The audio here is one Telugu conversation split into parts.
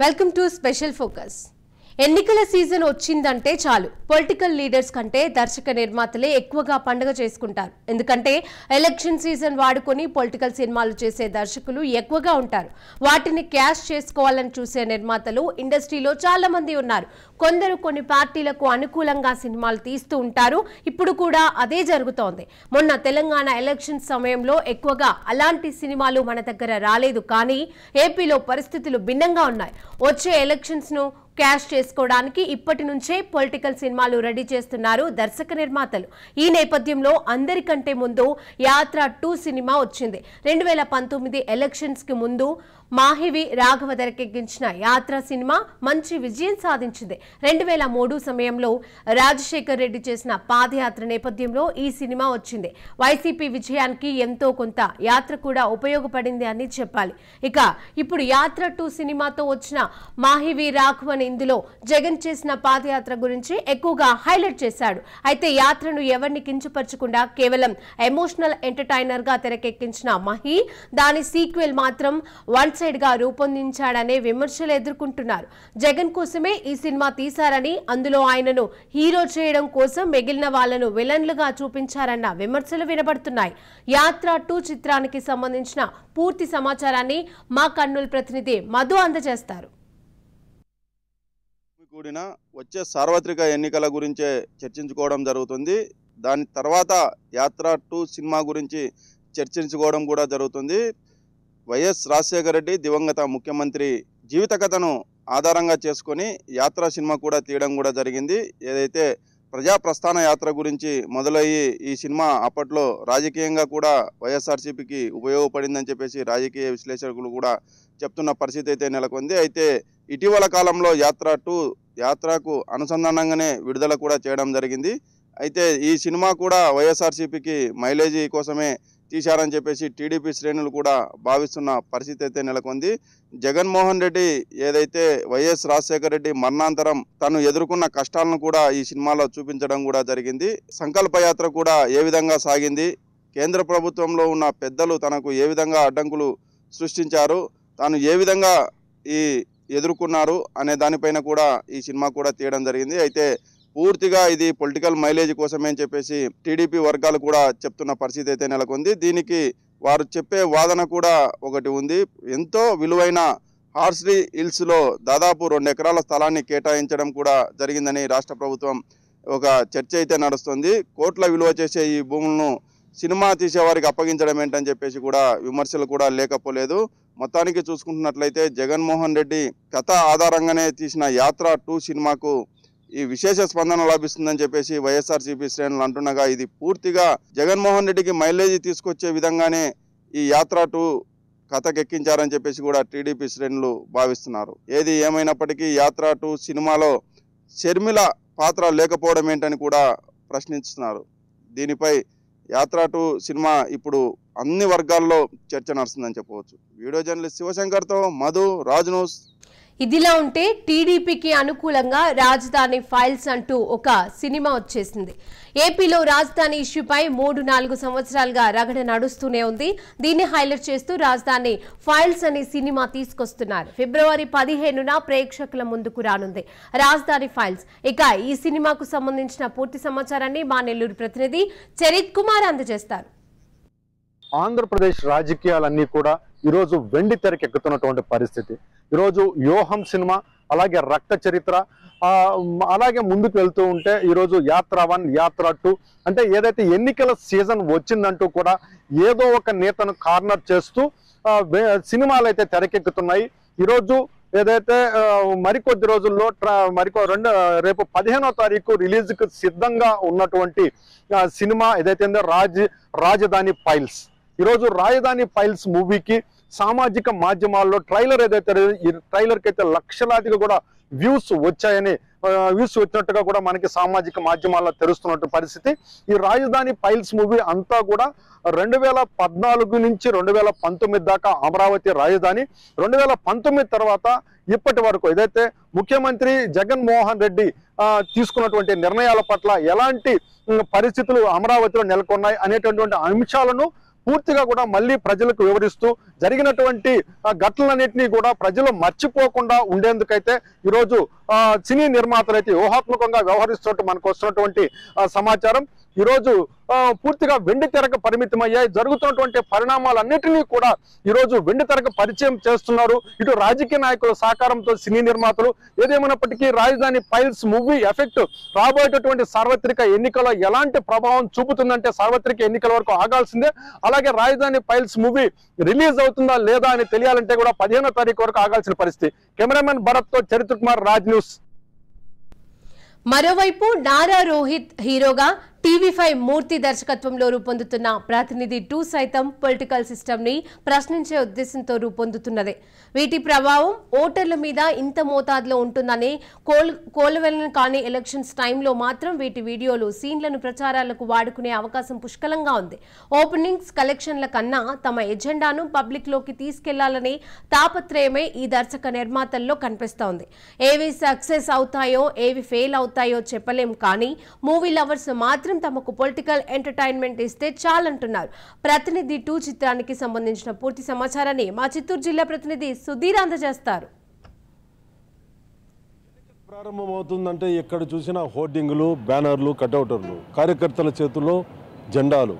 Welcome to special focus. ఎన్నికల సీజన్ వచ్చిందంటే చాలు పొలిటికల్ లీడర్స్ కంటే దర్శక నిర్మాతలే ఎక్కువగా పండుగ చేసుకుంటారు. ఎందుకంటే ఎలక్షన్ సీజన్ వాడుకొని పొలిటికల్ సినిమాలు చేసే దర్శకులు ఎక్కువగా ఉంటారు. వాటిని క్యాష్ చేసుకోవాలని చూసే నిర్మాతలు ఇండస్ట్రీలో చాలా మంది ఉన్నారు. కొందరు కొన్ని పార్టీలకు అనుకూలంగా సినిమాలు తీస్తూ ఉంటారు. ఇప్పుడు కూడా అదే జరుగుతోంది. మొన్న తెలంగాణ ఎలక్షన్ సమయంలో ఎక్కువగా అలాంటి సినిమాలు మన దగ్గర రాలేదు. కానీ ఏపీలో పరిస్థితులు భిన్నంగా ఉన్నాయి. వచ్చే ఎలక్షన్స్ ను క్యాష్ చేసుకోవడానికి ఇప్పటి నుంచే పొలిటికల్ సినిమాలు రెడీ చేస్తున్నారు దర్శక నిర్మాతలు. ఈ నేపథ్యంలో అందరికంటే ముందు యాత్ర 2 సినిమా వచ్చింది. 2019 ఎలక్షన్స్ కి ముందు మాహివి రాఘవ తెరకెక్కించిన యాత్ర సినిమా మంచి విజయం సాధించింది. 2003 సమయంలో రాజశేఖర్ రెడ్డి చేసిన పాదయాత్ర నేపథ్యంలో ఈ సినిమా వచ్చింది. వైసీపీ విజయానికి ఎంతో కొంత యాత్ర కూడా ఉపయోగపడింది అని చెప్పాలి. ఇక ఇప్పుడు యాత్ర 2 సినిమాతో వచ్చిన మాహివి రాఘవ ఇందులో జగన్ చేసిన పాదయాత్ర గురించి ఎక్కువగా హైలైట్ చేశాడు. అయితే యాత్రను ఎవరిని కించపరచకుండా కేవలం ఎమోషనల్ ఎంటర్టైనర్ గా తెరకెక్కించిన మహి దాని సీక్వెల్ మాత్రం వన్ సైడ్ గా రూపొందించాడనే విమర్శలు ఎదుర్కొంటున్నారు. జగన్ కోసమే ఈ సినిమా తీశారని, అందులో ఆయనను హీరో చేయడం కోసం మిగిలిన వాళ్లను విలన్లుగా చూపించారన్న విమర్శలు వినబడుతున్నాయి. యాత్ర 2 చిత్రానికి సంబంధించిన పూర్తి సమాచారాన్ని మా కర్నూలు ప్రతినిధి మధు అందజేస్తారు. కూడిన వచ్చే సార్వత్రిక ఎన్నికల గురించే చర్చించుకోవడం జరుగుతుంది. దాని తర్వాత యాత్ర 2 సినిమా గురించి చర్చించుకోవడం కూడా జరుగుతుంది. వైఎస్ రాజశేఖర రెడ్డి దివంగత ముఖ్యమంత్రి జీవిత కథను ఆధారంగా చేసుకొని యాత్ర సినిమా కూడా తీయడం కూడా జరిగింది. ఏదైతే ప్రజా ప్రస్థాన యాత్ర గురించి మొదలయ్యి ఈ సినిమా అప్పట్లో రాజకీయంగా కూడా వైఎస్ఆర్సీపీకి ఉపయోగపడిందని చెప్పేసి రాజకీయ విశ్లేషకులు కూడా చెప్తున్న పరిస్థితి అయితే నెలకొంది. అయితే ఇటీవల కాలంలో యాత్రకు అనుసంధానంగానే విడుదల కూడా చేయడం జరిగింది. అయితే ఈ సినిమా కూడా వైఎస్ఆర్సీపీకి మైలేజీ కోసమే తీశారని చెప్పేసి టీడీపీ శ్రేణులు కూడా భావిస్తున్న పరిస్థితి అయితే నెలకొంది. జగన్మోహన్ రెడ్డి ఏదైతే వైఎస్ రాజశేఖర రెడ్డి మరణాంతరం తను ఎదుర్కొన్న కష్టాలను కూడా ఈ సినిమాలో చూపించడం కూడా జరిగింది. సంకల్ప యాత్ర కూడా ఏ విధంగా సాగింది, కేంద్ర ప్రభుత్వంలో ఉన్న పెద్దలు తనకు ఏ విధంగా అడ్డంకులు సృష్టించారు, తాను ఏ విధంగా ఎదుర్కొన్నారు అనే దానిపైన కూడా ఈ సినిమా కూడా తీయడం జరిగింది. అయితే పూర్తిగా ఇది పొలిటికల్ మైలేజ్ కోసమే అని చెప్పేసి టీడీపీ వర్గాలు కూడా చెప్తున్న పరిస్థితి అయితే నెలకొంది. దీనికి వారు చెప్పే వాదన కూడా ఒకటి ఉంది. ఎంతో విలువైన హార్స్లీ హిల్స్లో దాదాపు 2 ఎకరాల స్థలాన్ని కేటాయించడం కూడా జరిగిందని రాష్ట్ర ప్రభుత్వం ఒక చర్చ అయితే నడుస్తుంది. కోట్ల విలువ చేసే ఈ భూములను సినిమా తీసేవారికి అప్పగించడం ఏంటని చెప్పేసి కూడా విమర్శలు కూడా లేకపోలేదు. మొత్తానికి చూసుకుంటున్నట్లయితే జగన్మోహన్ రెడ్డి కథ ఆధారంగానే తీసిన యాత్ర 2 సినిమాకు ఈ విశేష స్పందన లభిస్తుందని చెప్పేసి వైఎస్ఆర్సీపీ శ్రేణులు అంటుండగా, ఇది పూర్తిగా జగన్మోహన్ రెడ్డికి మైలేజీ తీసుకొచ్చే విధంగానే ఈ యాత్ర 2 కథకెక్కించారని చెప్పేసి కూడా టీడీపీ శ్రేణులు భావిస్తున్నారు. ఏది ఏమైనప్పటికీ యాత్ర 2 సినిమాలో షర్మిల పాత్ర లేకపోవడం ఏంటని కూడా ప్రశ్నిస్తున్నారు. దీనిపై యాత్ర 2 సినిమా ఇప్పుడు అన్ని వర్గాల్లో చర్చ నడుస్తుందని చెప్పవచ్చు. వీడియో జర్నలిస్ట్ శివశంకర్తో మధు, రాజ్ న్యూస్. ఇదిలా ఉంటే టీడీపీకి అనుకూలంగా రాజధాని ఫైల్స్ అంటూ ఒక సినిమా వచ్చేసింది. ఏపీలో రాజధాని ఇష్యూపై 3-4 సంవత్సరాలుగా రగడ నడుస్తూనే ఉంది. దీన్ని హైలైట్ చేస్తూ రాజధాని ఫైల్స్ అనే సినిమా తీసుకొస్తున్నారు. ఫిబ్రవరి 15న ప్రేక్షకుల ముందుకు రానుంది రాజధాని ఫైల్స్. ఇక ఈ సినిమాకు సంబంధించిన పూర్తి సమాచారాన్ని మా నెల్లూరు ప్రతినిధి చరిత్ కుమార్ అందజేస్తారు. ఆంధ్రప్రదేశ్ రాజకీయాలన్నీ కూడా ఈరోజు వెండి తెరకెక్కుతున్నటువంటి పరిస్థితి. ఈరోజు వ్యూహం సినిమా, అలాగే రక్త చరిత్ర, అలాగే ముందుకు వెళ్తూ ఉంటే ఈరోజు యాత్ర 1, యాత్ర 2 అంటే ఏదైతే ఎన్నికల సీజన్ వచ్చిందంటూ కూడా ఏదో ఒక నేతను కార్నర్ చేస్తూ సినిమాలు అయితే తెరకెక్కుతున్నాయి. ఈరోజు ఏదైతే మరికొద్ది రోజుల్లో రేపు 15వ తారీఖు రిలీజ్కి సిద్ధంగా ఉన్నటువంటి సినిమా ఏదైతే రాజధాని ఫైల్స్. ఈరోజు రాజధాని ఫైల్స్ మూవీకి సామాజిక మాధ్యమాల్లో ట్రైలర్ ట్రైలర్కి అయితే లక్షలాదిగా కూడా వ్యూస్ వచ్చినట్టుగా కూడా మనకి సామాజిక మాధ్యమాల్లో తెలుస్తున్నట్టు పరిస్థితి. ఈ రాజధాని ఫైల్స్ మూవీ అంతా కూడా 2014 నుంచి 2019 దాకా అమరావతి రాజధాని, 2019 తర్వాత ఇప్పటి వరకు ఏదైతే ముఖ్యమంత్రి జగన్మోహన్ రెడ్డి తీసుకున్నటువంటి నిర్ణయాల పట్ల ఎలాంటి పరిస్థితులు అమరావతిలో నెలకొన్నాయి అనేటటువంటి అంశాలను పూర్తిగా కూడా మళ్ళీ ప్రజలకు వివరిస్తూ జరిగినటువంటి ఘటనలన్నింటినీ కూడా ప్రజలు మర్చిపోకుండా ఉండేందుకైతే ఈరోజు సినీ నిర్మాతలు అయితే వ్యూహాత్మకంగా వ్యవహరిస్తున్నట్టు మనకు వస్తున్నటువంటి సమాచారం. ఈరోజు పూర్తిగా వెండి తెరకు పరిమితమయ్యాయి. జరుగుతున్నటువంటి పరిణామాలన్నిటినీ కూడా ఈరోజు వెండి తెరకు పరిచయం చేస్తున్నారు ఇటు రాజకీయ నాయకుల సహకారంతో సినీ నిర్మాతలు. ఏదేమైనప్పటికీ రాజధాని ఫైల్స్ మూవీ ఎఫెక్ట్ రాబోయేటటువంటి సార్వత్రిక ఎన్నికల్లో ఎలాంటి ప్రభావం చూపుతుందంటే సార్వత్రిక ఎన్నికల వరకు ఆగాల్సిందే. అలాగే రాజధాని ఫైల్స్ మూవీ రిలీజ్ అవుతుందా లేదా అని తెలియాలంటే కూడా 15వ తారీఖు వరకు ఆగాల్సిన పరిస్థితి. కెమెరామెన్ భరత్ తో చరిత్ర కుమార్, రాజ్ న్యూస్. మరోవైపు నారా రోహిత్ హీరోగా టీవీ5 మూర్తి దర్శకత్వంలో రూపొందుతున్న ప్రతినిధి 2 సైతం పొలిటికల్ సిస్టమ్ ని ప్రశ్నించే ఉద్దేశంతో రూపొందుతున్నదే. వీటి ప్రభావం ఓటర్ల మీద ఇంత మోతాదులో ఉంటుందని కోలవెలను కానీ ఎలక్షన్స్ టైంలో మాత్రం వీటి వీడియోలు సీన్లను ప్రచారాలకు వాడుకునే అవకాశం పుష్కలంగా ఉంది. ఓపెనింగ్స్ కలెక్షన్ల కన్నా తమ ఎజెండాను పబ్లిక్ లోకి తీసుకెళ్లాలనే తాపత్రయమే ఈ దర్శక నిర్మాతల్లో కనిపిస్తోంది. ఏవి సక్సెస్ అవుతాయో ఏవి ఫెయిల్ అవుతాయో చెప్పలేం, కానీ మూవీ లవర్స్ మాత్రం తమకు పొలిటికల్ ఎంటర్టైన్మెంట్ ఇస్తే చాలంటున్నారు. ప్రతినిధి 2 చిత్రానికి సంబంధించిన పూర్తి సమాచారాన్ని మా చిత్తూరు జిల్లా ప్రతినిధి సుధీర్ అందజేస్తారు. ప్రారంభమవుతుందంటే ఎక్కడ చూసినా హోర్డింగులు, బ్యానర్లు, కటౌటర్లు, కార్యకర్తల చేతుల్లో జెండాలు.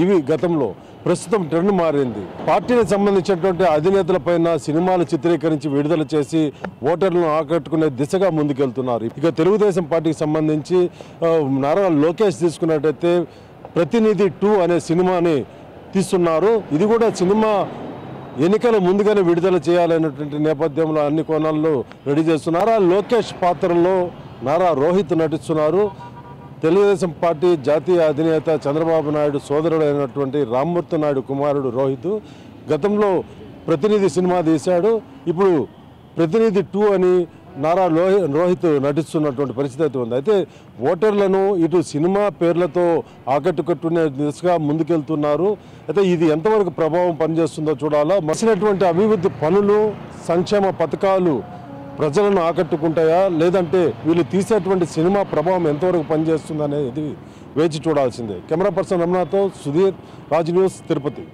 ఇవి గతంలో. ప్రస్తుతం ట్రెండ్ మారింది. పార్టీకి సంబంధించినటువంటి అధినేతలపైన సినిమాలు చిత్రీకరించి విడుదల చేసి ఓటర్లను ఆకట్టుకునే దిశగా ముందుకెళ్తున్నారు. ఇక తెలుగుదేశం పార్టీకి సంబంధించి నారా లోకేష్ తీసుకున్నట్టయితే ప్రతినిధి 2 అనే సినిమాని తీస్తున్నారు. ఇది కూడా సినిమా ఎన్నికల ముందుగానే విడుదల చేయాలనేటువంటి నేపథ్యంలో అన్ని కోణాల్లో రెడీ చేస్తున్నారు. లోకేష్ పాత్రలో నారా రోహిత్ నటిస్తున్నారు. తెలుగుదేశం పార్టీ జాతీయ అధినేత చంద్రబాబు నాయుడు సోదరుడైనటువంటి రామ్మూర్తి నాయుడు కుమారుడు రోహిత్ గతంలో ప్రతినిధి సినిమా తీశాడు. ఇప్పుడు ప్రతినిధి 2 అని నారా రోహిత్ నటిస్తున్నటువంటి పరిస్థితి ఉంది. అయితే ఓటర్లను ఇటు సినిమా పేర్లతో ఆకట్టుకునే దిశగా ముందుకెళ్తున్నారు. అయితే ఇది ఎంతవరకు ప్రభావం పనిచేస్తుందో చూడాలా. మరిచినటువంటి అభివృద్ధి పనులు, సంక్షేమ పథకాలు ప్రజలను ఆకట్టుకుంటాయా, లేదంటే వీళ్ళు తీసేటువంటి సినిమా ప్రభావం ఎంతవరకు పనిచేస్తుంది అనేది వేచి చూడాల్సిందే. కెమెరా పర్సన్ రమణతో సుధీర్, రాజ్ న్యూస్, తిరుపతి.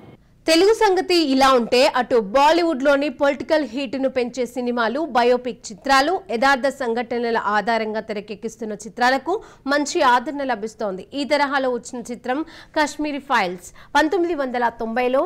తెలుగు సంగతి ఇలా ఉంటే అటు బాలీవుడ్ లోని పొలిటికల్ హీట్ ను పెంచే సినిమాలు, బయోపిక్ చిత్రాలు, యథార్థ సంఘటనల ఆధారంగా తెరకెక్కిస్తున్న చిత్రాలకు మంచి ఆదరణ లభిస్తోంది. ఈ తరహాలో వచ్చిన చిత్రం కాశ్మీరీ ఫైల్స్ 1990లో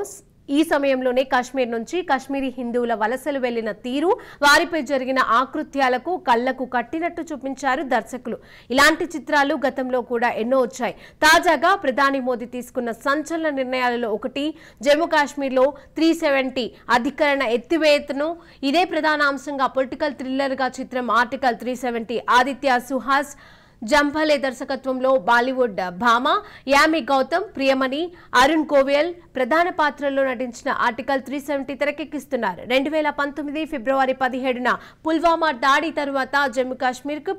ఈ సమయంలోనే కాశ్మీర్ నుంచి కాశ్మీరీ హిందువుల వలసలు వెళ్లిన తీరు, వారిపై జరిగిన ఆకృత్యాలకు కళ్లకు కట్టినట్టు చూపించారు దర్శకులు. ఇలాంటి చిత్రాలు గతంలో కూడా ఎన్నో వచ్చాయి. తాజాగా ప్రధాని మోదీ తీసుకున్న సంచలన నిర్ణయాలలో ఒకటి జమ్మూ కాశ్మీర్లో 370 అధికరణ ఎత్తివేతను. ఇదే ప్రధాన అంశంగా పొలిటికల్ థ్రిల్లర్ గా చిత్రం ఆర్టికల్ 370 ఆదిత్య సుహాస్ జంభాలే దర్శకత్వంలో బాలీవుడ్ భామ యామి గౌతమ్, ప్రియమణి, అరుణ్ గోవిల్ ప్రధాన పాత్రల్లో నటించిన ఆర్టికల్ 370 తెరకెక్కిస్తున్నారు. 2019 ఫిబ్రవరి 17న పుల్వామా దాడి తరువాత జమ్మూ కాశ్మీర్ కు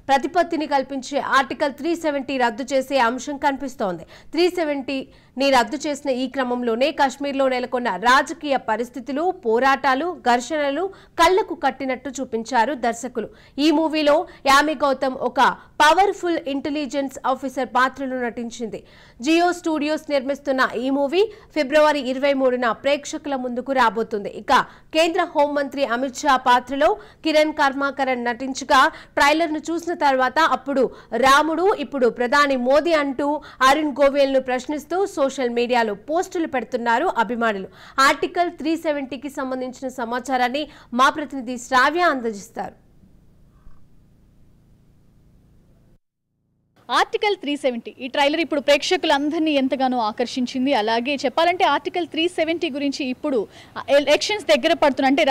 ప్రతిపత్తిని కల్పించే ఆర్టికల్ 370 రద్దు చేసే అంశం కనిపిస్తోంది. 370ని రద్దు చేసిన ఈ క్రమంలోనే కాశ్మీర్లో నెలకొన్న రాజకీయ పరిస్థితులు, పోరాటాలు, ఘర్షణలు కళ్లకు కట్టినట్టు చూపించారు దర్శకులు. ఈ మూవీలో యామి గౌతమ్ ఒక పవర్ఫుల్ ఇంటెలిజెన్స్ ఆఫీసర్ పాత్రలో నటించింది. జియో స్టూడియోస్ నిర్మిస్తున్న ఈ మూవీ ఫిబ్రవరి 23న ప్రేక్షకుల ముందుకు రాబోతుంది. ఇక కేంద్ర హోంమంత్రి అమిత్ షా పాత్రలో కిరణ్ కర్మాకరన్ నటించగా ట్రైలర్ ను చూసిన తర్వాత అప్పుడు రాముడు, ఇప్పుడు ప్రధాని మోదీ అంటూ అరుణ్ గోవిల్ ను ప్రశ్నిస్తూ సోషల్ మీడియాలో పోస్టులు పెడుతున్నారు అభిమానులు. ఆర్టికల్ 370కి సంబంధించిన సమాచారాన్ని మా ప్రతినిధి శ్రావ్య అందజేస్తారు. ఆర్టికల్ 370 ఈ ట్రైలర్ ఇప్పుడు ప్రేక్షకులందరినీ ఎంతగానో ఆకర్షించింది. అలాగే చెప్పాలంటే ఆర్టికల్ 370 గురించి ఇప్పుడు ఎలక్షన్స్ దగ్గర పడుతున్న, అంటే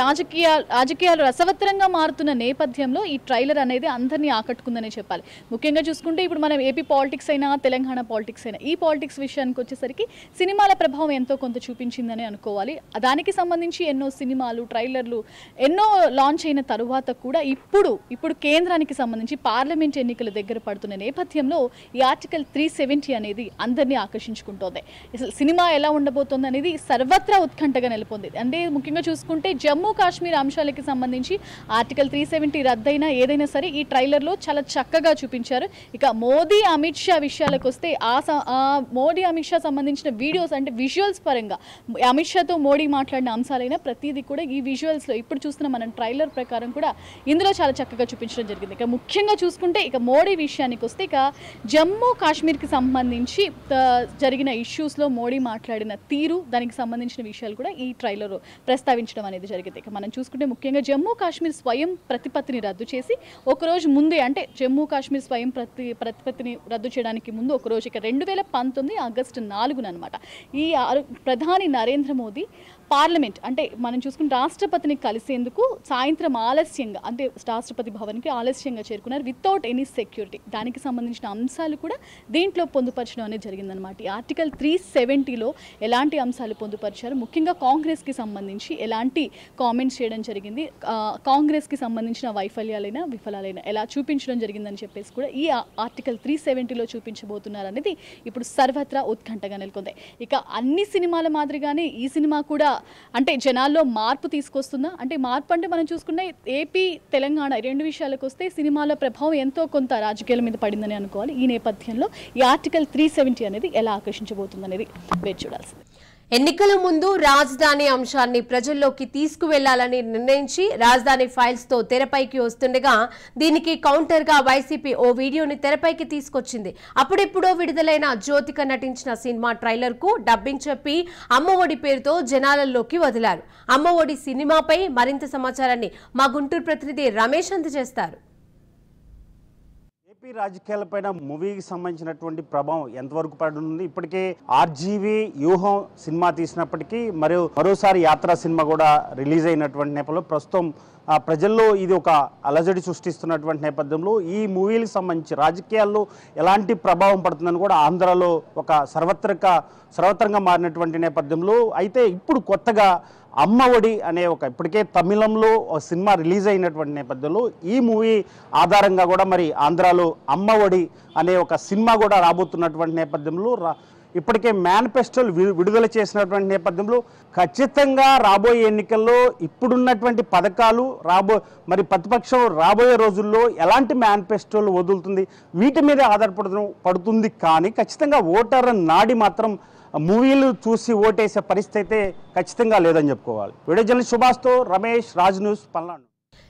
రాజకీయాలు రసవత్తరంగా మారుతున్న నేపథ్యంలో ఈ ట్రైలర్ అనేది అందరినీ ఆకట్టుకుందనే చెప్పాలి. ముఖ్యంగా చూసుకుంటే ఇప్పుడు మనం ఏపీ పాలిటిక్స్ అయినా, తెలంగాణ పాలిటిక్స్ అయినా, ఈ పాలిటిక్స్ విషయానికి వచ్చేసరికి సినిమాల ప్రభావం ఎంతో కొంత చూపించిందని అనుకోవాలి. దానికి సంబంధించి ఎన్నో సినిమాలు, ట్రైలర్లు ఎన్నో లాంచ్ అయిన తరువాత కూడా ఇప్పుడు కేంద్రానికి సంబంధించి పార్లమెంట్ ఎన్నికల దగ్గర పడుతున్న నేపథ్యం నేపథ్యంలో ఈ ఆర్టికల్ 370 అనేది అందరినీ ఆకర్షించుకుంటోంది. అసలు సినిమా ఎలా ఉండబోతోంది అనేది సర్వత్రా ఉత్కంఠగా నెలకొంది. అంటే ముఖ్యంగా చూసుకుంటే జమ్మూ కాశ్మీర్ అంశాలకి సంబంధించి ఆర్టికల్ 370 రద్దయినా ఏదైనా సరే ఈ ట్రైలర్లో చాలా చక్కగా చూపించారు. ఇక మోదీ అమిత్ షా విషయాలకు వస్తే మోదీ అమిత్ షా సంబంధించిన వీడియోస్ అంటే విజువల్స్ పరంగా అమిత్ షాతో మోడీ మాట్లాడిన అంశాలైనా ప్రతిదీ కూడా ఈ విజువల్స్లో ఇప్పుడు చూస్తున్న మనం ట్రైలర్ ప్రకారం కూడా ఇందులో చాలా చక్కగా చూపించడం జరిగింది. ఇక ముఖ్యంగా చూసుకుంటే ఇక మోడీ విషయానికి వస్తే ఇక జమ్మూ కాశ్మీర్కి సంబంధించి జరిగిన ఇష్యూస్లో మోడీ మాట్లాడిన తీరు దానికి సంబంధించిన విషయాలు కూడా ఈ ట్రైలర్ ప్రస్తావించడం అనేది జరిగింది. ఇక మనం చూసుకుంటే ముఖ్యంగా జమ్మూ కాశ్మీర్ స్వయం ప్రతిపత్తిని రద్దు చేసి ఒకరోజు ముందే అంటే జమ్మూ కాశ్మీర్ స్వయం ప్రతిపత్తిని రద్దు చేయడానికి ముందు ఒకరోజు ఇక 2019 ఆగస్టు 4న అనమాట ఈ ప్రధాని నరేంద్ర మోదీ పార్లమెంట్ అంటే మనం చూసుకుని రాష్ట్రపతిని కలిసేందుకు సాయంత్రం ఆలస్యంగా అంటే రాష్ట్రపతి భవన్కి ఆలస్యంగా చేరుకున్నారు వితౌట్ ఎనీ సెక్యూరిటీ. దానికి సంబంధించిన అంశాలు కూడా దీంట్లో పొందుపరచడం అనేది జరిగిందనమాట. ఈ ఆర్టికల్ 370లో ఎలాంటి అంశాలు పొందుపరిచారు, ముఖ్యంగా కాంగ్రెస్కి సంబంధించి ఎలాంటి కామెంట్స్ చేయడం జరిగింది, కాంగ్రెస్కి సంబంధించిన వైఫల్యాలైనా విఫలాలైనా ఎలా చూపించడం జరిగిందని చెప్పేసి కూడా ఈ ఆర్టికల్ 370లో చూపించబోతున్నారు అనేది ఇప్పుడు సర్వత్రా ఉత్కంఠగా నెలకొంది. ఇక అన్ని సినిమాల మాదిరిగానే ఈ సినిమా కూడా అంటే జనాల్లో మార్పు తీసుకొస్తుందా అంటే మార్పు అంటే మనం చూసుకున్న ఏపీ తెలంగాణ రెండు విషయాలకు వస్తే సినిమాల ప్రభావం ఎంతో కొంత రాజకీయాల మీద పడిందని అనుకోవాలి. ఈ నేపథ్యంలో ఈ ఆర్టికల్ 370 అనేది ఎలా ఆకర్షించబోతుంది అనేది వేచి చూడాల్సింది. ఎన్నికల ముందు రాజధాని అంశాన్ని ప్రజల్లోకి తీసుకువెళ్లాలని నిర్ణయించి రాజధాని ఫైల్స్ తో తెరపైకి వస్తుండగా దీనికి కౌంటర్ గా వైసీపీ ఓ వీడియోని తెరపైకి తీసుకొచ్చింది. అప్పుడెప్పుడో విడుదలైన జ్యోతిక నటించిన సినిమా ట్రైలర్ కు డబ్బింగ్ చెప్పి అమ్మఒడి పేరుతో జనాలలోకి వదిలారు. అమ్మఒడి సినిమాపై మరింత సమాచారాన్ని మా గుంటూరు ప్రతినిధి రమేష్ అందజేస్తారు. ఏపీ రాజకీయాలపైన మూవీకి సంబంధించినటువంటి ప్రభావం ఎంతవరకు పడుతుంది? ఇప్పటికే ఆర్జీవీ వ్యూహం సినిమా తీసినప్పటికీ మరోసారి యాత్ర సినిమా కూడా రిలీజ్ అయినటువంటి నేపథ్యంలో ప్రస్తుతం ప్రజల్లో ఇది ఒక అలజడి సృష్టిస్తున్నటువంటి నేపథ్యంలో ఈ మూవీలకు సంబంధించి రాజకీయాల్లో ఎలాంటి ప్రభావం పడుతుందని కూడా ఆంధ్రాలో ఒక సర్వత్రంగా మారినటువంటి నేపథ్యంలో అయితే ఇప్పుడు కొత్తగా అమ్మఒడి అనే ఒక ఇప్పటికే తమిళంలో సినిమా రిలీజ్ అయినటువంటి నేపథ్యంలో ఈ మూవీ ఆధారంగా కూడా మరి ఆంధ్రాలో అమ్మఒడి అనే ఒక సినిమా కూడా రాబోతున్నటువంటి నేపథ్యంలో ఇప్పటికే మేనిఫెస్టోలు విడుదల చేసినటువంటి నేపథ్యంలో ఖచ్చితంగా రాబోయే ఎన్నికల్లో ఇప్పుడున్నటువంటి పథకాలు మరి ప్రతిపక్షం రాబోయే రోజుల్లో ఎలాంటి మేనిఫెస్టోలు వదులుతుంది వీటి మీద ఆధారపడుతుంది. కానీ ఖచ్చితంగా ఓటర్ నాడి మాత్రం మూవీలు చూసి ఓటేసే పరిస్థితి అయితే ఖచ్చితంగా లేదని చెప్పుకోవాలి. వీడియో జర్నలిస్ట్ సుభాష్తో రమేష్, రాజ్ న్యూస్, పల్నాడు.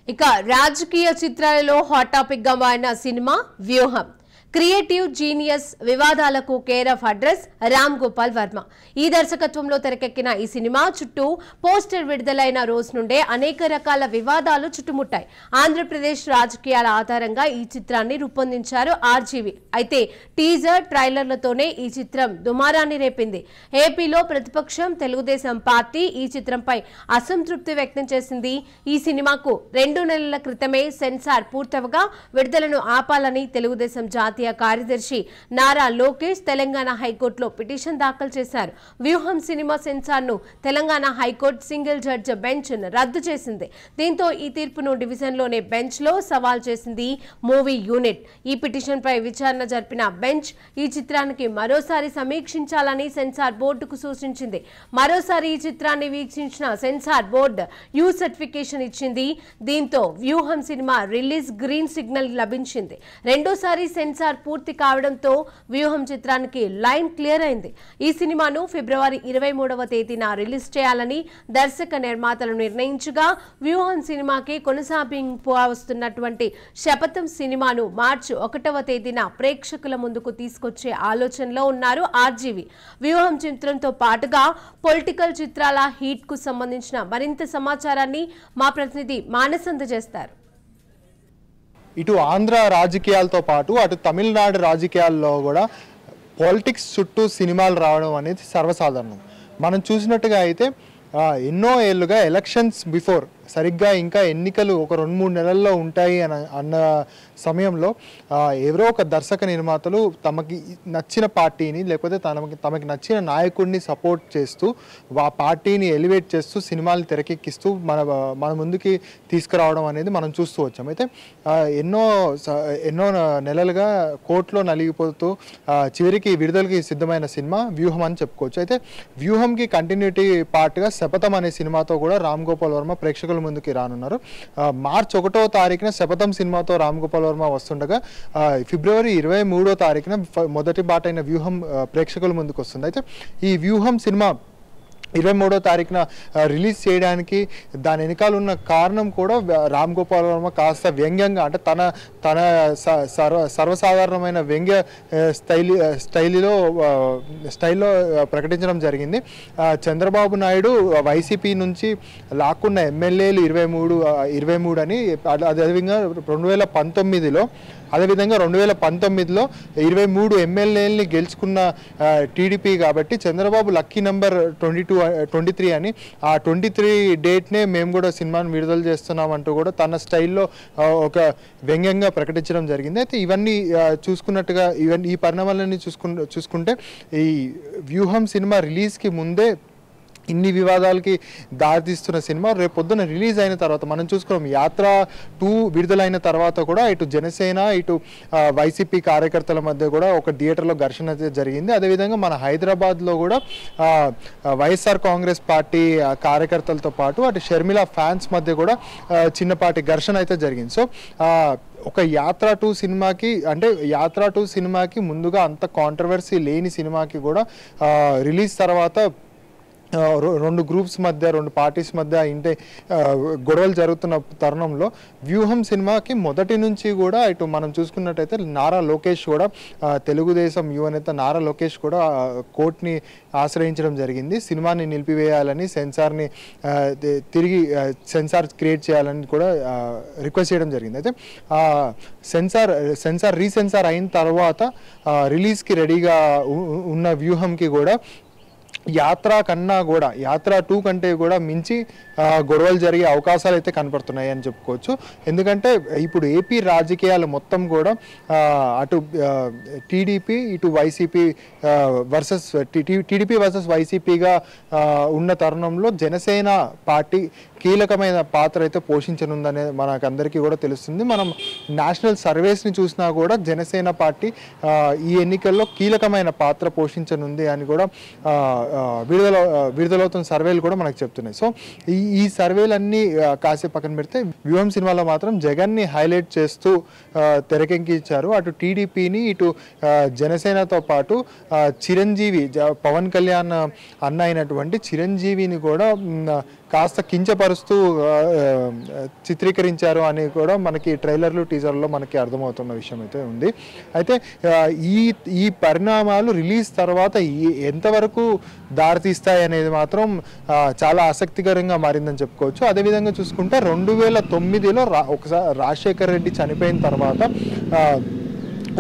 ఇక రాజకీయ చిత్రాలలో హాట్ టాపిక్ గా మారిన సినిమా వ్యూహం. క్రియేటివ్ జీనియస్ వివాదాలకు care of address Ram Gopal Varma. ఈ దర్శకత్వంలో తెరకెక్కిన ఈ సినిమా చుట్టూ పోస్టర్ విడుదలైన రోజు నుండే అనేక రకాల వివాదాలు చుట్టుముట్టాయి. ఆంధ్రప్రదేశ్ రాజకీయాల ఆధారంగా ఈ చిత్రాన్ని రూపొందించారు ఆర్జీవి. అయితే టీజర్ ట్రైలర్లతోనే ఈ చిత్రం దుమారాన్ని రేపింది. ఏపీలో ప్రతిపక్షం తెలుగుదేశం పార్టీ ఈ చిత్రంపై అసంతృప్తి వ్యక్తం చేసింది. ఈ సినిమాకు 2 నెలల క్రితమే సెన్సార్ పూర్తవగా విడుదలను ఆపాలని తెలుగుదేశం జాతీయ కార్యదర్శి నారా లోకేష్ తెలంగాణ హైకోర్టులో పిటిషన్ దాఖలు చేశారు. వ్యూహం సినిమా సెన్సార్ ను Telangana high court single judge bench రద్దు చేసింది. దీంతో ఈ తీర్పును డివిజన్లోనే బెంచ్ లో సవాల్ చేసింది మూవీ యూనిట్. ఈ పిటిషన్ పై విచారణ జరిపిన బెంచ్ ఈ చిత్రానికి మరోసారి సమీక్షించాలని సెన్సార్ బోర్డుకు సూచించింది. మరోసారి ఈ చిత్రాన్ని వీక్షించిన సెన్సార్ బోర్డు యూ సర్టిఫికేషన్ ఇచ్చింది. దీంతో వ్యూహం సినిమా రిలీజ్ గ్రీన్ సిగ్నల్ లభించింది. రెండోసారి సెన్సార్ పూర్తి కావడంతో వ్యూహం చిత్రానికి లైన్ క్లియర్ అయింది. ఈ సినిమాను ఫిబ్రవరి 23వ తేదీన రిలీజ్ చేయాలని దర్శక నిర్మాతలు నిర్ణయించగా వ్యూహం సినిమాకి కొనసాగింపు వస్తున్నటువంటి శపథం సినిమాను మార్చి 1వ తేదీన ప్రేక్షకుల ముందుకు తీసుకొచ్చే ఆలోచనలో ఉన్నారు ఆర్జీవి. వ్యూహం చిత్రంతో పాటుగా పొలిటికల్ చిత్రాల హీట్ కు సంబంధించిన మరింత సమాచారాన్ని మా ప్రతినిధి మానస్ అందజేస్తారు. ఇటు ఆంధ్ర రాజకీయాలతో పాటు అటు తమిళనాడు రాజకీయాల్లో కూడా పాలిటిక్స్ చుట్టూ సినిమాలు రావడం అనేది సర్వసాధారణం. మనం చూసినట్టుగా అయితే ఎన్నో ఏళ్ళుగా ఎలక్షన్స్ బిఫోర్ సరిగ్గా ఇంకా ఎన్నికలు ఒక 2-3 నెలల్లో ఉంటాయి అన్న సమయంలో ఎవరో ఒక దర్శక నిర్మాతలు తమకి నచ్చిన పార్టీని లేకపోతే తమకి నచ్చిన నాయకుడిని సపోర్ట్ చేస్తూ ఆ పార్టీని ఎలివేట్ చేస్తూ సినిమాలు తెరకెక్కిస్తూ మన ముందుకి తీసుకురావడం అనేది మనం చూస్తూ వచ్చాం. అయితే ఎన్నో నెలలుగా కోర్టులో నలిగిపోతూ చివరికి విడుదలకి సిద్ధమైన సినిమా వ్యూహం అని చెప్పుకోవచ్చు. అయితే వ్యూహంకి కంటిన్యూటీ పార్ట్గా శపథం అనే సినిమాతో కూడా రామ్ గోపాల్ వర్మ ప్రేక్షకుల ముందుకి రానున్నారు. మార్చి 1వ తారీఖున శపథం సినిమాతో రామ్ గోపాల్ వర్మ వస్తుండగా ఫిబ్రవరి 23వ తారీఖున మొదటి బాటైన వ్యూహం ప్రేక్షకుల ముందుకు వస్తుంది. అయితే ఈ వ్యూహం సినిమా 23వ తారీఖున రిలీజ్ చేయడానికి దాని వెనకాల ఉన్న కారణం కూడా రామ్ గోపాల్ వర్మ కాస్త వ్యంగ్యంగా అంటే తన సర్వసాధారణమైన వ్యంగ్య స్టైల్లో ప్రకటించడం జరిగింది. చంద్రబాబు నాయుడు వైసీపీ నుంచి లాక్కున్న ఎమ్మెల్యేలు 23 అని అదేవిధంగా 2019లో 23 ఎమ్మెల్యేలని గెలుచుకున్న టీడీపీ కాబట్టి చంద్రబాబు లక్కీ నెంబర్ 23 అని ఆ 23 డేట్నే మేము కూడా సినిమాను విడుదల చేస్తున్నామంటూ కూడా తన స్టైల్లో ఒక వ్యంగ్యంగా ప్రకటించడం జరిగింది. అయితే ఇవన్నీ చూసుకున్నట్టుగా ఈ పరిణామాలన్నీ చూసుకుంటే ఈ వ్యూహం సినిమా రిలీజ్కి ముందే ఇన్ని వివాదాలకి దారితీస్తున్న సినిమా రేపు పొద్దున రిలీజ్ అయిన తర్వాత మనం చూసుకున్నాం. యాత్ర 2 విడుదలైన తర్వాత కూడా ఇటు జనసేన ఇటు వైసీపీ కార్యకర్తల మధ్య కూడా ఒక థియేటర్లో ఘర్షణ జరిగింది. అదేవిధంగా మన హైదరాబాద్లో కూడా వైఎస్ఆర్ కాంగ్రెస్ పార్టీ కార్యకర్తలతో పాటు అటు షర్మిల ఫ్యాన్స్ మధ్య కూడా చిన్నపాటి ఘర్షణ అయితే జరిగింది. సో ఒక యాత్ర 2 సినిమాకి ముందుగా అంత కాంట్రవర్సీ లేని సినిమాకి కూడా రిలీజ్ తర్వాత 2 గ్రూప్స్ మధ్య 2 పార్టీస్ మధ్య గొడవలు జరుగుతున్న తరుణంలో వ్యూహం సినిమాకి మొదటి నుంచి కూడా ఇటు మనం చూసుకున్నట్టయితే నారా లోకేష్ కూడా తెలుగుదేశం యువ నేత నారా లోకేష్ కూడా కోర్టుని ఆశ్రయించడం జరిగింది. సినిమాని నిలిపివేయాలని సెన్సార్ని తిరిగి సెన్సార్ క్రియేట్ చేయాలని కూడా రిక్వెస్ట్ చేయడం జరిగింది. అయితే రీసెన్సార్ అయిన తర్వాత రిలీజ్కి రెడీగా ఉన్న వ్యూహంకి కూడా యాత్ర 2 కంటే కూడా మించి గొడవలు జరిగే అవకాశాలు అయితే కనపడుతున్నాయి అని చెప్పుకోవచ్చు. ఎందుకంటే ఇప్పుడు ఏపీ రాజకీయాలు మొత్తం కూడా అటు టీడీపీ ఇటు వైసీపీ టీడీపీ వర్సెస్ వైసీపీగా ఉన్న తరుణంలో జనసేన పార్టీ కీలకమైన పాత్ర అయితే పోషించనుందనే మనకందరికీ కూడా తెలుస్తుంది. మనం నేషనల్ సర్వేస్ని చూసినా కూడా జనసేన పార్టీ ఈ ఎన్నికల్లో కీలకమైన పాత్ర పోషించనుంది అని కూడా విడుదలవుతున్న సర్వేలు కూడా మనకు చెప్తున్నాయి. సో ఈ సర్వేలన్నీ కాసేపు పక్కన పెడితే వ్యూహం సినిమాలో మాత్రం జగన్ని హైలైట్ చేస్తూ తెరకెక్కించారు. అటు టీడీపీని ఇటు జనసేనతో పాటు చిరంజీవి పవన్ కళ్యాణ్ అన్న అయినటువంటి చిరంజీవిని కూడా కాస్త కించపరుస్తూ చిత్రీకరించారు అని కూడా మనకి ట్రైలర్లు టీజర్లో మనకి అర్థమవుతున్న విషయం అయితే ఉంది. అయితే ఈ పరిణామాలు రిలీజ్ తర్వాత ఎంతవరకు దారితీస్తాయి అనేది మాత్రం చాలా ఆసక్తికరంగా మారిందని చెప్పుకోవచ్చు. అదేవిధంగా చూసుకుంటే 2009లో ఒకసారి రాజశేఖర్ రెడ్డి చనిపోయిన తర్వాత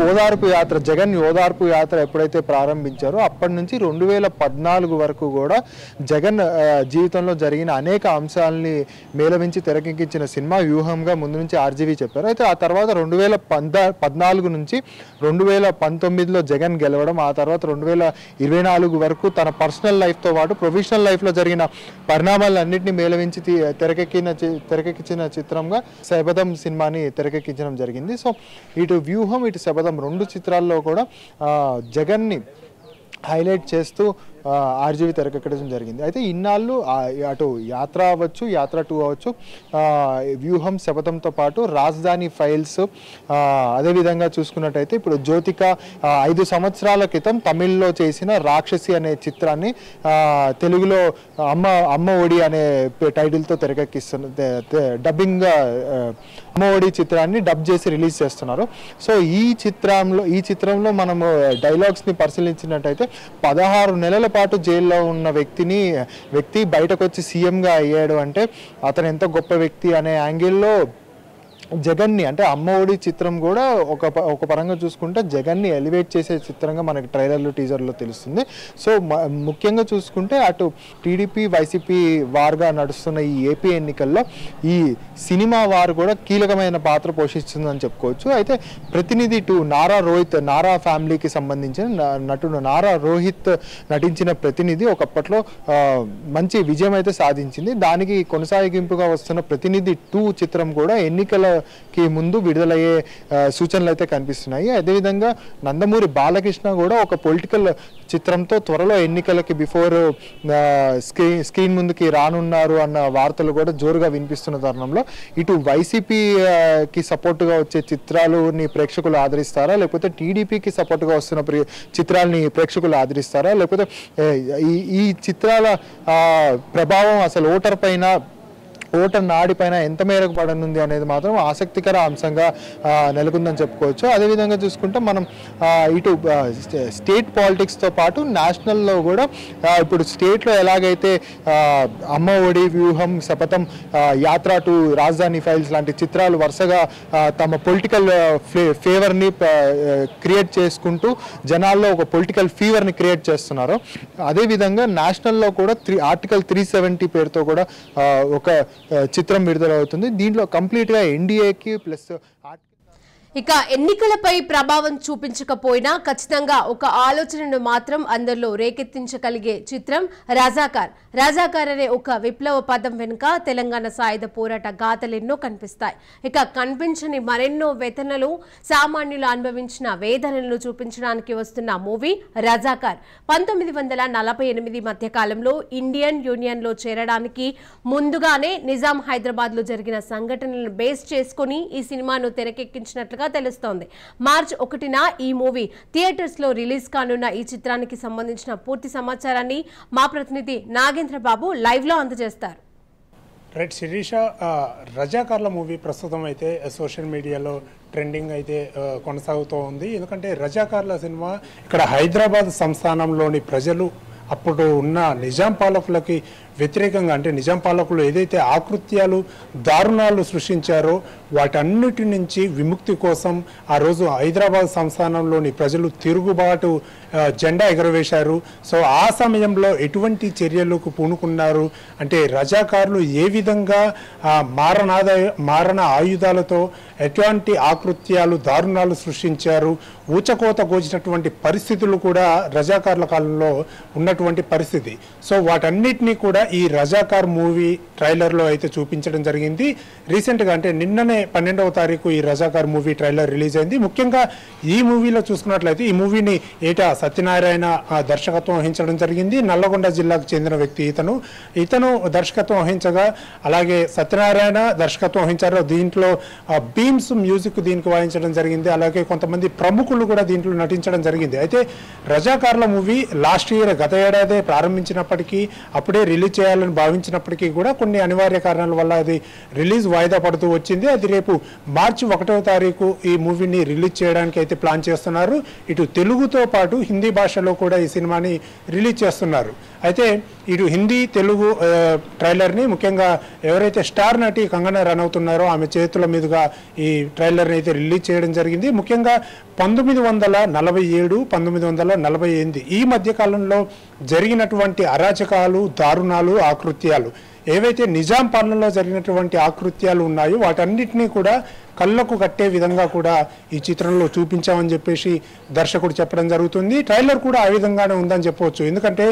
ఓదార్పు యాత్ర జగన్ ఓదార్పు యాత్ర ఎప్పుడైతే ప్రారంభించారో అప్పటి నుంచి 2014 వరకు కూడా జగన్ జీవితంలో జరిగిన అనేక అంశాలని మేళవించి తెరకెక్కించిన సినిమా వ్యూహంగా ముందు నుంచి ఆర్జీవీ చెప్పారు. అయితే ఆ తర్వాత 2014 నుంచి 2019లో జగన్ గెలవడం, ఆ తర్వాత 2024 వరకు తన పర్సనల్ లైఫ్తో పాటు ప్రొఫెషనల్ లైఫ్లో జరిగిన పరిణామాలన్నింటినీ మేళవించి తెరకెక్కించిన చిత్రంగా శపథం సినిమాని తెరకెక్కించడం జరిగింది. సో ఇటు వ్యూహం ఇటు శపథం 2 చిత్రాల్లో కూడా జగన్ని హైలైట్ చేస్తూ ఆర్జీవీ తెరకెక్కడం జరిగింది. అయితే ఇన్నాళ్ళు అటు యాత్ర అవ్వచ్చు, యాత్ర 2 అవ్వచ్చు, వ్యూహం శపథంతో పాటు రాజధాని ఫైల్స్, అదేవిధంగా చూసుకున్నట్టయితే ఇప్పుడు జ్యోతిక 5 సంవత్సరాల క్రితం తమిళ్లో చేసిన రాక్షసి అనే చిత్రాన్ని తెలుగులో అమ్మ ఒడి అనే టైటిల్తో డబ్బింగ్గా అమ్మ ఒడి చిత్రాన్ని డబ్ చేసి రిలీజ్ చేస్తున్నారు. సో ఈ చిత్రంలో మనము డైలాగ్స్ని పరిశీలించినట్టయితే 16 నెలల పాటు జైల్లో ఉన్న వ్యక్తి బయటకు వచ్చి సీఎంగా అయ్యాడు అంటే అతను ఎంత గొప్ప వ్యక్తి అనే యాంగిల్లో జగన్ని అంటే అమ్మఒడి చిత్రం కూడా ఒక పరంగా చూసుకుంటే జగన్ని ఎలివేట్ చేసే చిత్రంగా మనకి ట్రైలర్లు టీజర్లో తెలుస్తుంది. సో ముఖ్యంగా చూసుకుంటే అటు టీడీపీ వైసీపీ వార్గా నడుస్తున్న ఈ ఏపీ ఎన్నికల్లో ఈ సినిమా వారు కూడా కీలకమైన పాత్ర పోషిస్తుందని చెప్పుకోవచ్చు. అయితే ప్రతినిధి టు నారా ఫ్యామిలీకి సంబంధించిన నటుడు నారా రోహిత్ నటించిన ప్రతినిధి ఒకప్పట్లో మంచి విజయం అయితే సాధించింది. దానికి కొనసాగింపుగా వస్తున్న ప్రతినిధి 2 చిత్రం కూడా ఎన్నికలకి ముందు విడుదలయ్యే సూచనలు అయితే కనిపిస్తున్నాయి. అదేవిధంగా నందమూరి బాలకృష్ణ కూడా ఒక పొలిటికల్ చిత్రంతో త్వరలో ఎన్నికలకి బిఫోర్ స్క్రీన్ ముందుకి రానున్నారు అన్న వార్తలు కూడా జోరుగా వినిపిస్తున్న తరుణంలో ఇటు వైసీపీకి సపోర్టుగా వచ్చే చిత్రాలని ప్రేక్షకులు ఆదరిస్తారా, లేకపోతే టీడీపీకి సపోర్టుగా వస్తున్న చిత్రాలని ప్రేక్షకులు ఆదరిస్తారా, లేకపోతే ఈ చిత్రాల ప్రభావం అసలు ఓటర్ నాడి పైన ఎంత మేరకు పడనుంది అనేది మాత్రం ఆసక్తికర అంశంగా నెలకొందని చెప్పుకోవచ్చు. అదేవిధంగా చూసుకుంటే మనం ఇటు స్టేట్ పాలిటిక్స్తో పాటు నేషనల్లో కూడా ఇప్పుడు స్టేట్లో ఎలాగైతే అమ్మ ఒడి, వ్యూహం, శపథం, యాత్ర టు రాజధాని ఫైల్స్ లాంటి చిత్రాలు వరుసగా తమ పొలిటికల్ ఫేవర్ని క్రియేట్ చేసుకుంటూ జనాల్లో ఒక పొలిటికల్ ఫీవర్ని క్రియేట్ చేస్తున్నారు, అదేవిధంగా నేషనల్లో కూడా ఆర్టికల్ 370 పేరుతో కూడా ఒక చిత్రం విడుదలవుతుంది. దీంట్లో కంప్లీట్గా ఎన్డీఏకి ప్లస్ ఇక ఎన్నికలపై ప్రభావం చూపించకపోయినా ఖచ్చితంగా ఒక ఆలోచనను మాత్రం అందరిలో రేకెత్తించగలిగే చిత్రం రాజాకార్ అనే ఒక విప్లవ పదం వెనుక తెలంగాణ సాయుధ పోరాట గాథలెన్నో కనిపిస్తాయి. ఇక కనిపించని మరెన్నో వేదనలు, సామాన్యులు అనుభవించిన వేదనలను చూపించడానికి వస్తున్న మూవీ రాజాకార్ 1948 మధ్య కాలంలో ఇండియన్ యూనియన్ లో చేరడానికి ముందుగానే నిజాం హైదరాబాద్ లో జరిగిన సంఘటనలను బేస్ చేసుకుని ఈ సినిమాను తెరకెక్కించినట్లుగా తెలుస్తోంది. మార్చి 1న ఈ మూవీ థియేటర్స్ లో రిలీజ్ కానున్న ఈ చిత్రానికి సంబంధించిన పూర్తి సమాచారాన్ని మా ప్రతినిధి నాగేంద్ర బాబు లైవ్ లో అందజేస్తారు. రైట్ శిరీష, రజాకార్ల మూవీ ప్రస్తుతం అయితే సోషల్ మీడియాలో ట్రెండింగ్ అయితే కొనసాగుతూ ఉంది. ఎందుకంటే రజాకార్ల సినిమా ఇక్కడ హైదరాబాద్ సంస్థానంలోని ప్రజలు అప్పుడు ఉన్న నిజాం పాలకులకి వ్యతిరేకంగా, అంటే నిజాం పాలకులు ఏదైతే ఆకృత్యాలు, దారుణాలు సృష్టించారో వాటన్నిటి నుంచి విముక్తి కోసం ఆ రోజు హైదరాబాద్ సంస్థానంలోని ప్రజలు తిరుగుబాటు జెండా ఎగరవేశారు. సో ఆ సమయంలో ఎటువంటి చర్యలకు పూనుకున్నారు అంటే రజాకారులు ఏ విధంగా మారణ ఆయుధాలతో ఎటువంటి ఆకృత్యాలు, దారుణాలు సృష్టించారు, ఊచకోత కోసినటువంటి పరిస్థితులు కూడా రజాకార్ల కాలంలో ఉన్నటువంటి పరిస్థితి. సో వాటన్నిటినీ కూడా ఈ రజాకార్ మూవీ ట్రైలర్లో అయితే చూపించడం జరిగింది. రీసెంట్గా అంటే నిన్ననే 12వ తారీఖు ఈ రజాకార్ మూవీ ట్రైలర్ రిలీజ్ అయింది. ముఖ్యంగా ఈ మూవీలో చూసుకున్నట్లయితే ఈ మూవీని ఏటా సత్యనారాయణ దర్శకత్వం వహించడం జరిగింది. నల్లగొండ జిల్లాకు చెందిన వ్యక్తి ఇతను దర్శకత్వం వహించగా, అలాగే సత్యనారాయణ దర్శకత్వం వహించారు. దీంట్లో బీమ్స్ మ్యూజిక్ దీనికి వాయించడం జరిగింది. అలాగే కొంతమంది ప్రముఖులు కూడా దీంట్లో నటించడం జరిగింది. అయితే రజాకార్ల మూవీ లాస్ట్ ఇయర్ గత ఏడాదే ప్రారంభించినప్పటికీ, అప్పుడే రిలీజ్ చేయాలని భావించినప్పటికీ కూడా కొన్ని అనివార్య కారణాల వల్ల అది రిలీజ్ వాయిదా పడుతూ వచ్చింది. అది రేపు మార్చి 1వ తారీఖు ఈ మూవీని రిలీజ్ చేయడానికి అయితే ప్లాన్ చేస్తున్నారు. ఇటు తెలుగుతో పాటు హిందీ భాషలో కూడా ఈ సినిమాని రిలీజ్ చేస్తున్నారు. అయితే ఇటు హిందీ, తెలుగు ట్రైలర్ని ముఖ్యంగా ఎవరైతే స్టార్ నటి కంగనా రనౌత్ ఉన్నారో ఆమె చేతుల మీదుగా ఈ ట్రైలర్ని అయితే రిలీజ్ చేయడం జరిగింది. ముఖ్యంగా 1947, 1948 ఈ మధ్యకాలంలో జరిగినటువంటి అరాచకాలు, దారుణాలు, ఆకృత్యాలు, ఏవైతే నిజాం పాలనలో జరిగినటువంటి ఆకృత్యాలు ఉన్నాయో వాటన్నిటినీ కూడా కళ్ళకు కట్టే విధంగా కూడా ఈ చిత్రంలో చూపించామని చెప్పేసి దర్శకుడు చెప్పడం జరుగుతుంది. ట్రైలర్ కూడా ఆ విధంగానే ఉందని చెప్పవచ్చు. ఎందుకంటే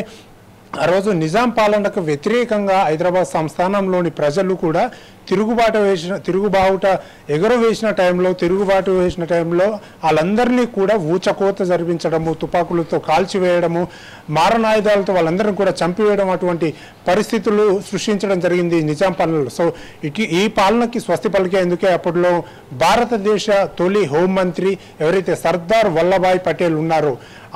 ఆ రోజు నిజాం పాలనకు వ్యతిరేకంగా హైదరాబాద్ సంస్థానంలోని ప్రజలు కూడా తిరుగుబాటు వేసిన టైంలో వాళ్ళందరినీ కూడా ఊచకోత జరిపించడము, తుపాకులతో కాల్చివేయడము, మారణాయుధాలతో వాళ్ళందరినీ కూడా చంపివేయడం, అటువంటి పరిస్థితులు సృష్టించడం జరిగింది నిజాం పాలనలో. సో ఈ పాలనకి స్వస్తి పలికేందుకే అప్పట్లో భారతదేశ తొలి హోంమంత్రి ఎవరైతే సర్దార్ వల్లభాయ్ పటేల్ ఉన్నారో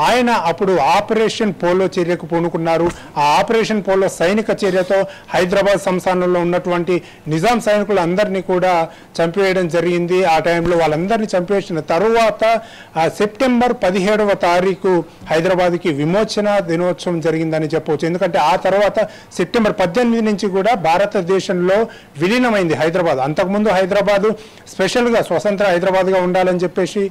ఆయన అప్పుడు ఆపరేషన్ పోలో చర్యకు పూనుకున్నారు. ఆ ఆపరేషన్ పోలో సైనిక చర్యతో హైదరాబాద్ సంస్థానంలో ఉన్నటువంటి నిజాం సైనికులందరినీ కూడా చంపివేయడం జరిగింది. ఆ టైంలో వాళ్ళందరినీ చంపివేసిన తరువాత సెప్టెంబర్ 17వ తారీఖు హైదరాబాద్కి విమోచన దినోత్సవం జరిగిందని చెప్పవచ్చు. ఎందుకంటే ఆ తర్వాత సెప్టెంబర్ 18 నుంచి కూడా భారతదేశంలో విలీనమైంది హైదరాబాద్. అంతకుముందు హైదరాబాదు స్పెషల్గా స్వతంత్ర హైదరాబాద్గా ఉండాలని చెప్పేసి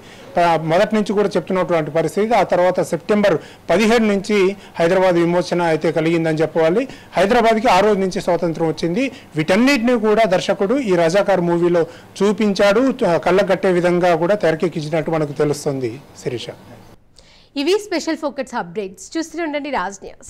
మొదటి నుంచి కూడా చెప్తున్నటువంటి పరిస్థితి. ఆ తర్వాత సెప్టెంబర్ 17 నుంచి హైదరాబాద్ విమోచన అయితే కలిగిందని చెప్పవాలి. హైదరాబాద్కి ఆ రోజు నుంచి స్వాతంత్రం వచ్చింది. వీటన్నిటిని కూడా దర్శకుడు ఈ రజాకార్ మూవీలో చూపించాడు. కళ్ళగట్టే విధంగా కూడా తెరకెక్కించినట్టు మనకు తెలుస్తుంది. శిరీష, ఇవి స్పెషల్ ఫోకస్ అప్డేట్స్. చూస్తూనే ఉండండి రాజ్ న్యూస్.